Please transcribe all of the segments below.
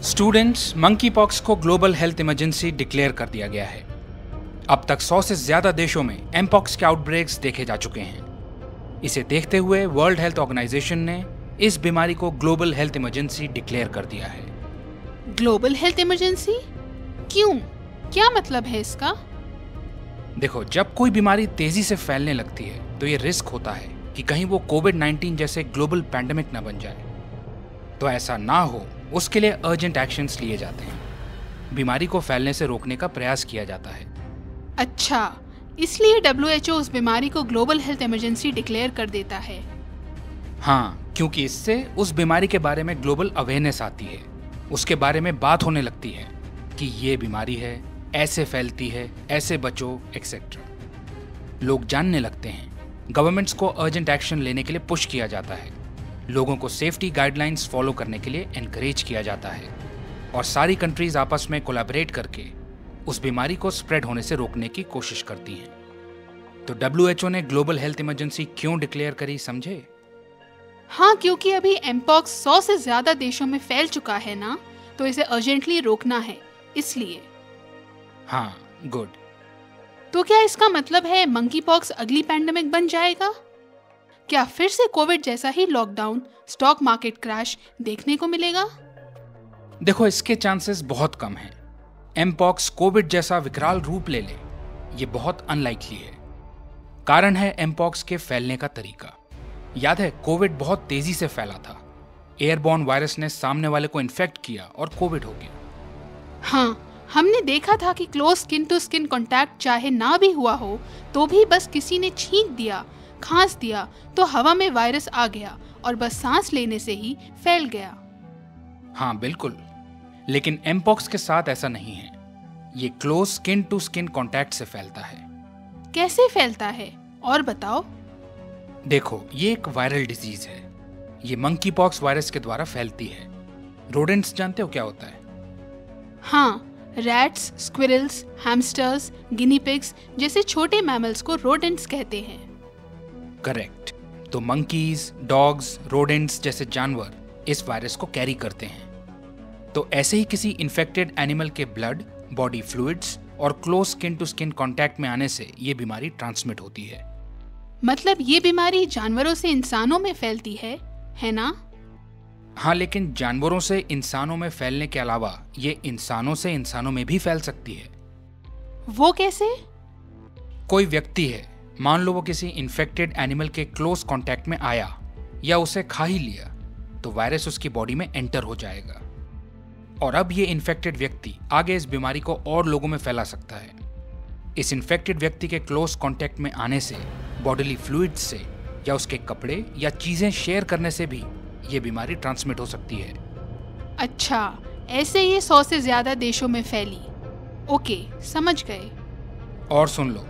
Students, monkey pox को global health emergency declare कर दिया गया है। अब तक 100 से ज्यादा देशों में एमपॉक्स के आउटब्रेक्स देखे जा चुके हैं। इसे देखते हुए वर्ल्ड हेल्थ ऑर्गेनाइजेशन ने इस बीमारी को ग्लोबल हेल्थ इमरजेंसी डिक्लेयर कर दिया है। ग्लोबल हेल्थ इमरजेंसी क्यों? क्या मतलब है इसका? देखो, जब कोई बीमारी तेजी से फैलने लगती है तो ये रिस्क होता है कि कहीं वो कोविड-19 जैसे ग्लोबल पैंडेमिक न बन जाए। तो ऐसा ना हो, उसके लिए अर्जेंट एक्शंस लिए जाते हैं। बीमारी को फैलने से रोकने का प्रयास किया जाता है। अच्छा, इसलिए WHO उस बीमारी को ग्लोबल हेल्थ इमरजेंसी डिक्लेयर कर देता है। हाँ, क्योंकि इससे उस बीमारी के बारे में ग्लोबल अवेयरनेस आती है, उसके बारे में बात होने लगती है कि ये बीमारी है, ऐसे फैलती है, ऐसे बचो, एक्सेट्रा। लोग जानने लगते हैं। गवर्नमेंट्स को अर्जेंट एक्शन लेने के लिए पुश किया जाता है। लोगों को सेफ्टी गाइडलाइंस फॉलो करने के लिए एनकरेज किया जाता है और सारी कंट्रीज आपस में कोलैबोरेट करके उस बीमारी को स्प्रेड होने से रोकने की कोशिश करती हैं। तो WHO ने ग्लोबल हेल्थ इमरजेंसी क्यों डिक्लेयर करी, समझे? हाँ, क्योंकि अभी एमपॉक्स 100 से ज्यादा देशों में फैल चुका है ना, तो इसे अर्जेंटली रोकना है, इसलिए। हाँ, गुड। तो क्या इसका मतलब है मंकी पॉक्स अगली पैंडेमिक बन जाएगा? क्या फिर से कोविड जैसा ही लॉकडाउन, स्टॉक मार्केट क्रैश देखने को मिलेगा? देखो, इसके चांसेस बहुत कम हैं। एमपॉक्स कोविड जैसा विकराल रूप ले ले, ये बहुत अनलाइकली है। कारण है एमपॉक्स के फैलने का तरीका। याद है, कोविड बहुत तेजी से फैला था। एयरबॉर्न वायरस ने सामने वाले को इन्फेक्ट किया और कोविड हो गया। हाँ, हमने देखा था कि close skin to skin contact चाहे ना भी हुआ हो, तो भी बस किसी ने छींक दिया, खांस दिया तो हवा में वायरस आ गया और बस सांस लेने से ही फैल गया। हाँ बिल्कुल, लेकिन एमपॉक्स के साथ ऐसा नहीं है। ये close skin to skin contact से फैलता है। कैसे फैलता है, और बताओ? देखो, ये एक वायरल डिजीज है। ये मंकी पॉक्स वायरस के द्वारा फैलती है। रोडेंट्स जानते हो क्या होता है? हाँ, रैट्स, स्क्विरल्स, हैमस्टर्स, गिनी पिग्स जैसे छोटे मैमल्स को रोडेंट्स कहते हैं। करेक्ट। तो मंकीज, डॉग्स, रोडेंट्स जैसे जानवर इस वायरस को कैरी करते हैं। तो ऐसे ही किसी इन्फेक्टेड एनिमल के ब्लड, बॉडी फ्लूइड्स और close skin to skin contact में आने से ये बीमारी ट्रांसमिट होती है। मतलब ये बीमारी जानवरों से इंसानों में फैलती है ना? हाँ, लेकिन जानवरों से इंसानों में फैलने के अलावा ये इंसानों से इंसानों में भी फैल सकती है। वो कैसे? कोई व्यक्ति है, मान लो वो किसी इन्फेक्टेड एनिमल के क्लोज कांटेक्ट में आया या उसे खा ही लिया, तो वायरस उसकी बॉडी में एंटर हो जाएगा और अब ये इन्फेक्टेड व्यक्ति आगे इस बीमारी को और लोगों में फैला सकता है। इस इन्फेक्टेड व्यक्ति के क्लोज कांटेक्ट में आने से, बॉडीली फ्लूइड्स से या उसके कपड़े या चीजें शेयर करने से भी ये बीमारी ट्रांसमिट हो सकती है। अच्छा, ऐसे ये 100 से ज्यादा देशों में फैली। ओके, समझ गए। और सुन लो,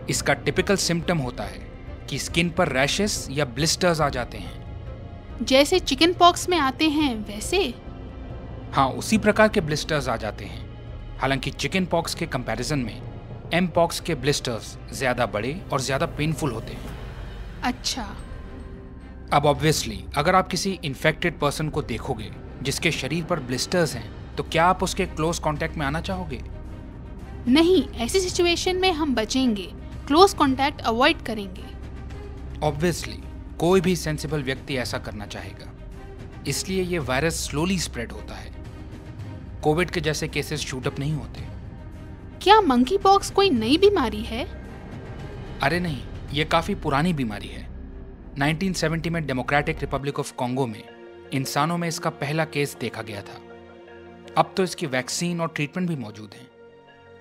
इसका टिपिकल सिम्टम होता है कि स्किन पर रैशेस या ब्लिस्टर्स आ जाते हैं। जैसे चिकन पॉक्स में आते हैं वैसे? हाँ, उसी प्रकार के ब्लिस्टर्स आ जाते हैं। हालांकि चिकन पॉक्स के कंपैरिजन में एम पॉक्स के ब्लिस्टर्स ज्यादा बड़े और ज्यादा पेनफुल होते हैं। अच्छा। अब ऑब्वियसली अगर आप किसी इन्फेक्टेड पर्सन को देखोगे जिसके शरीर पर ब्लिस्टर्स हैं, तो क्या आप उसके क्लोज कांटेक्ट में आना चाहोगे? नहीं, ऐसी सिचुएशन में हम बचेंगे, क्लोज कांटेक्ट अवॉइड करेंगे। ऑब्वियसली कोई भी सेंसिबल व्यक्ति ऐसा करना चाहेगा। इसलिए ये वायरस स्लोली स्प्रेड होता है। कोविड के जैसे केसेस शूट अप नहीं होते। क्या मंकी पॉक्स कोई नई बीमारी है? अरे नहीं, ये काफी पुरानी बीमारी है। 1970 में डेमोक्रेटिक रिपब्लिक ऑफ कॉन्गो में इंसानों में इसका पहला केस देखा गया था। अब तो इसकी वैक्सीन और ट्रीटमेंट भी मौजूद है।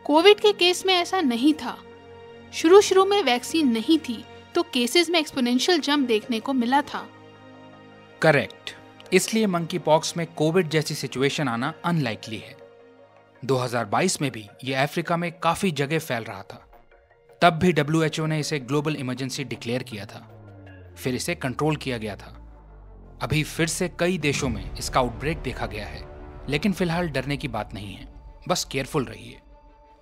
कोविड के केस में ऐसा नहीं था। शुरू में वैक्सीन नहीं थी, तो केसेस में एक्सपोनेंशियल जंप देखने को मिला था। करेक्ट। इसलिए मंकी पॉक्स में कोविड जैसी सिचुएशन आना अनलाइकली है। 2022 में भी ये अफ्रीका में काफी जगह फैल रहा था। तब भी WHO ने इसे ग्लोबल इमरजेंसी डिक्लेयर किया था। फिर इसे कंट्रोल किया गया था। अभी फिर से कई देशों में इसका आउटब्रेक देखा गया है, लेकिन फिलहाल डरने की बात नहीं है। बस केयरफुल रहिए,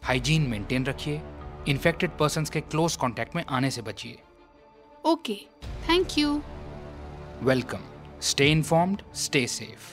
हाइजीन मेंटेन रखिए, इन्फेक्टेड पर्सन्स के क्लोज कांटेक्ट में आने से बचिए। Okay, thank you. Welcome. Stay informed, stay safe.